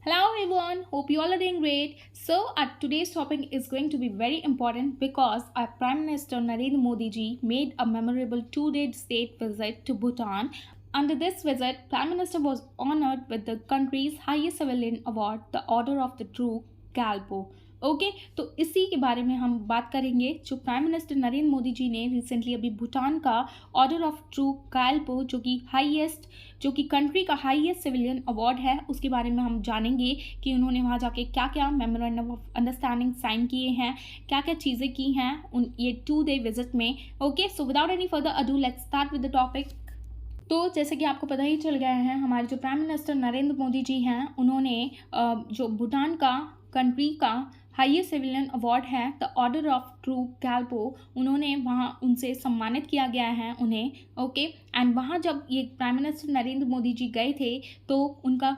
Hello everyone, hope you all are doing great. Today's topic is going to be very important because our Prime Minister Narendra Modi ji made a memorable 2-day state visit to Bhutan. Under this visit, Prime Minister was honored with the country's highest civilian award, the Order of the True Galpo. Okay तो इसी के बारे में हम बात करेंगे। जो prime minister Narendra Modi ji ने रिसेंटली अभी भूटान का ऑर्डर ऑफ ट्रू गाल्पो जो कि कंट्री का हाईएस्ट सिविलियन अवार्ड है, उसके बारे में हम जानेंगे कि उन्होंने वहाँ जाके क्या क्या मेमोरेंडम ऑफ अंडरस्टैंडिंग साइन किए हैं, क्या क्या चीज़ें की हैं ये 2-day विजिट में। Okay so without any further ado let's start with the topic. तो जैसे कि आपको पता ही चल गया है, हमारे जो प्राइम मिनिस्टर नरेंद्र मोदी जी हैं, उन्होंने जो भूटान का कंट्री का हाईएस्ट सिविलियन अवार्ड है the order of Druk Gyalpo, उन्होंने वहाँ उनसे सम्मानित किया गया है उन्हें। ओके एंड वहाँ जब ये प्राइम मिनिस्टर नरेंद्र मोदी जी गए थे तो उनका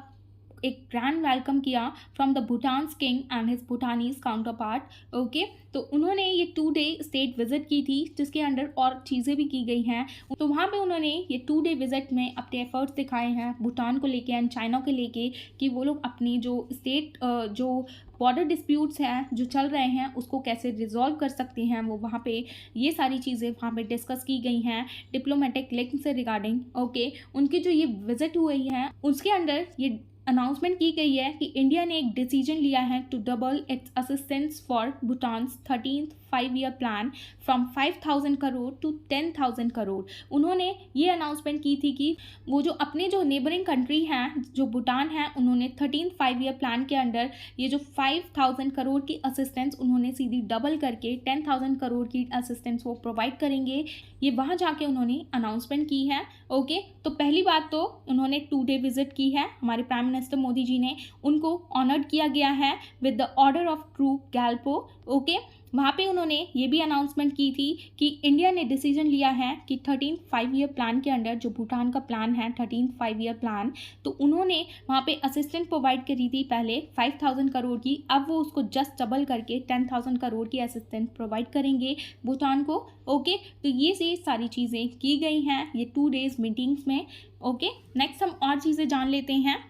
एक ग्रैंड वेलकम किया from the Bhutan's king and his भूटानीज counter part. Okay तो उन्होंने ये 2-day स्टेट विजिट की थी जिसके अंडर और चीज़ें भी की गई हैं। तो वहाँ पे उन्होंने ये 2-day विजिट में अपने एफर्ट्स दिखाए हैं भूटान को लेके एंड चाइना को लेके कि वो लोग अपनी जो स्टेट जो बॉर्डर डिस्प्यूट्स हैं जो चल रहे हैं उसको कैसे रिजॉल्व कर सकते हैं। वो वहाँ पे ये सारी चीज़ें वहाँ पे डिस्कस की गई हैं डिप्लोमेटिक लिंक से रिगार्डिंग। ओके उनकी जो ये विजिट हुई है उसके अंडर ये अनाउंसमेंट की गई है कि इंडिया ने एक डिसीजन लिया है to double its assistance for Bhutan's 13th 5-year plan from 5,000 crore to 10,000 crore. उन्होंने ये अनाउंसमेंट की थी कि वो जो नेबरिंग कंट्री हैं जो भूटान है, उन्होंने 13th 5-year प्लान के अंडर ये जो 5,000 करोड़ की असिस्टेंस उन्होंने सीधी डबल करके 10,000 करोड़ की असिस्टेंस वो प्रोवाइड करेंगे। ये वहाँ जाके उन्होंने अनाउंसमेंट की है। ओके तो पहली बात तो उन्होंने 2-day विजिट की है, हमारे प्राइम मिनिस्टर मोदी जी ने उनको ऑनर्ड किया गया है with the order of Druk Gyalpo. Okay वहाँ पे उन्होंने ये भी अनाउंसमेंट की थी कि इंडिया ने डिसीजन लिया है कि 13th 5-year प्लान के अंडर जो भूटान का प्लान है 13th 5-year प्लान, तो उन्होंने वहाँ पे असिस्टेंट प्रोवाइड करी थी पहले 5,000 करोड़ की, अब वो उसको जस्ट डबल करके 10,000 करोड़ की असिस्टेंट प्रोवाइड करेंगे भूटान को। ओके तो ये सारी चीज़ें की गई हैं ये 2 days मीटिंग्स में। ओके नेक्स्ट हम और चीज़ें जान लेते हैं।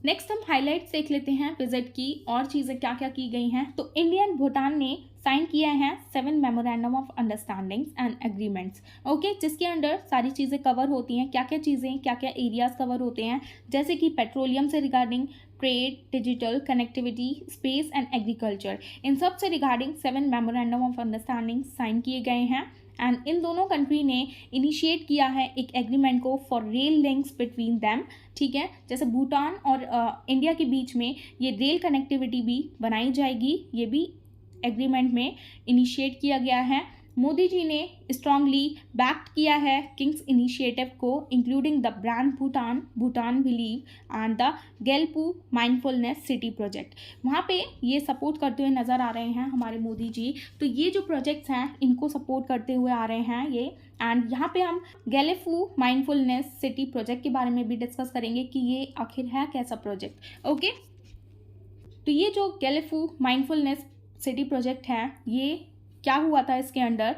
नेक्स्ट हम हाइलाइट्स देख लेते हैं विजिट की और चीज़ें क्या क्या की गई हैं। तो इंडिया एंड भूटान ने साइन किया है 7 memorandum of understandings and agreements. Okay जिसके अंडर सारी चीज़ें कवर होती हैं, क्या क्या चीज़ें क्या क्या एरियाज कवर होते हैं, जैसे कि पेट्रोलियम से regarding trade, digital connectivity, space and agriculture, इन सब से regarding 7 memorandum of understanding sign किए गए हैं। एंड इन दोनों कंट्री ने इनिशिएट किया है एक एग्रीमेंट को for rail links between them. ठीक है, जैसे भूटान और इंडिया के बीच में ये रेल कनेक्टिविटी भी बनाई जाएगी, ये भी एग्रीमेंट में इनिशिएट किया गया है। मोदी जी ने स्ट्रांगली बैक्ड किया है किंग्स इनिशिएटिव को including the brand Bhutan believe and the Gelephu mindfulness city project. वहाँ पे ये सपोर्ट करते हुए नज़र आ रहे हैं हमारे मोदी जी। तो ये जो प्रोजेक्ट्स हैं इनको सपोर्ट करते हुए आ रहे हैं ये। एंड यहाँ पे हम गेलेफू माइंडफुलनेस सिटी प्रोजेक्ट के बारे में भी डिस्कस करेंगे कि ये आखिर है कैसा प्रोजेक्ट। ओके तो ये जो गेलेफू माइंडफुलनेस सिटी प्रोजेक्ट है ये क्या हुआ था इसके अंडर,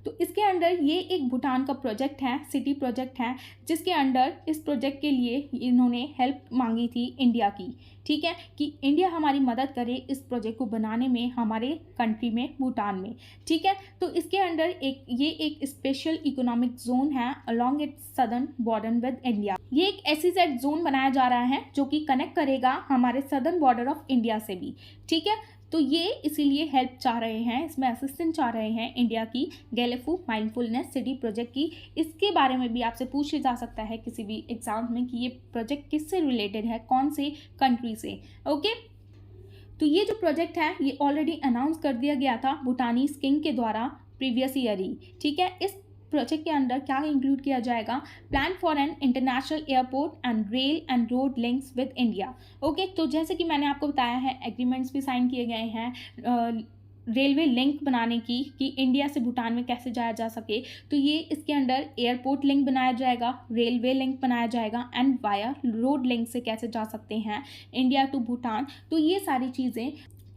तो इसके अंडर ये एक भूटान का प्रोजेक्ट है, सिटी प्रोजेक्ट है, जिसके अंडर इस प्रोजेक्ट के लिए इन्होंने हेल्प मांगी थी इंडिया की। ठीक है कि इंडिया हमारी मदद करे इस प्रोजेक्ट को बनाने में हमारे कंट्री में भूटान में। ठीक है तो इसके अंडर एक स्पेशल इकोनॉमिक जोन है along its southern border with India. ये एक SEZ जोन बनाया जा रहा है जो कि कनेक्ट करेगा हमारे सदर्न बॉर्डर ऑफ इंडिया से भी। ठीक है तो ये इसीलिए हेल्प चाह रहे हैं, इसमें असिस्टेंस चाह रहे हैं इंडिया की गेलेफू माइंडफुलनेस सिटी प्रोजेक्ट की। इसके बारे में भी आपसे पूछ जा सकता है किसी भी एग्जाम में कि ये प्रोजेक्ट किससे रिलेटेड है, कौन से कंट्री से। ओके तो ये जो प्रोजेक्ट है ये ऑलरेडी अनाउंस कर दिया गया था भूटानीज किंग के द्वारा प्रीवियस ईयर ही। ठीक है इस प्रोजेक्ट के अंदर क्या इंक्लूड किया जाएगा, plan for an international airport and rail and road links with India. Okay तो जैसे कि मैंने आपको बताया है एग्रीमेंट्स भी साइन किए गए हैं रेलवे लिंक बनाने की कि इंडिया से भूटान में कैसे जाया जा सके। तो ये इसके अंडर एयरपोर्ट लिंक बनाया जाएगा, रेलवे लिंक बनाया जाएगा एंड वाया रोड लिंक से कैसे जा सकते हैं इंडिया टू भूटान। तो ये सारी चीज़ें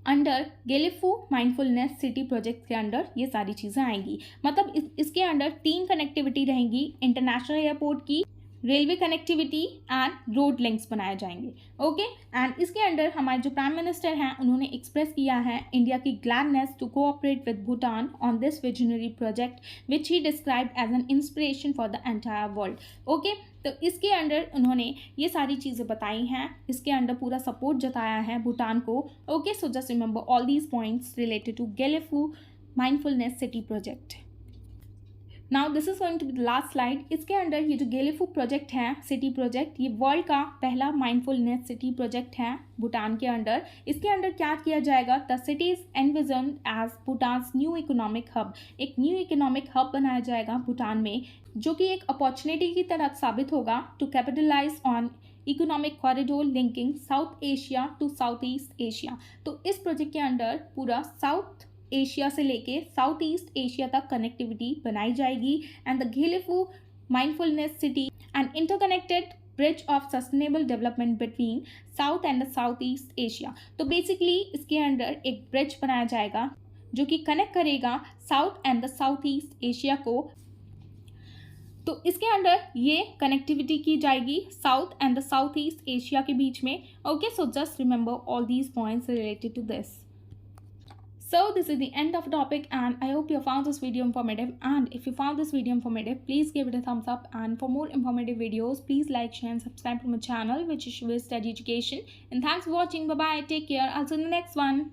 under Gelephu mindfulness city project के अंडर ये सारी चीज़ें आएंगी। मतलब इसके अंडर 3 कनेक्टिविटी रहेंगी, इंटरनेशनल एयरपोर्ट की, railway connectivity and road links बनाए जाएंगे। ओके, एंड इसके अंडर हमारे जो प्राइम मिनिस्टर हैं उन्होंने एक्सप्रेस किया है इंडिया की gladness to cooperate with Bhutan on this visionary project which he described as an inspiration for the entire world. Okay, तो इसके अंडर उन्होंने ये सारी चीज़ें बताई हैं, इसके अंडर पूरा सपोर्ट जताया है भूटान को। Okay, so just remember all these points related to Gelephu mindfulness city project. Now this is going to be the last slide. इसके अंडर ये जो गेलेफू प्रोजेक्ट है, सिटी प्रोजेक्ट, ये वर्ल्ड का पहला माइंडफुलनेस सिटी प्रोजेक्ट है भूटान के अंडर। इसके अंडर क्या किया जाएगा, the city is envisioned as Bhutan's new economic hub. एक न्यू इकोनॉमिक हब बनाया जाएगा भूटान में, जो कि एक अपॉर्चुनिटी की तरह साबित होगा to capitalize on economic corridor linking South Asia to South East Asia. तो इस प्रोजेक्ट के अंडर पूरा साउथ एशिया से लेके साउथ ईस्ट एशिया तक कनेक्टिविटी बनाई जाएगी and the Gelephu mindfulness city and interconnected bridge of sustainable development between south and the south East Asia. तो बेसिकली इसके अंडर एक ब्रिज बनाया जाएगा जो कि कनेक्ट करेगा south and the south East Asia को। तो इसके अंडर ये कनेक्टिविटी की जाएगी south and the south East Asia के बीच में। Okay, so just remember all these points related to this. So this is the end of the topic, and I hope you found this video informative, and if you found this video informative, please give it a thumbs up, and for more informative videos please like, share and subscribe to my channel which is Study Education. And thanks for watching. Bye bye, take care, I'll see you in the next one.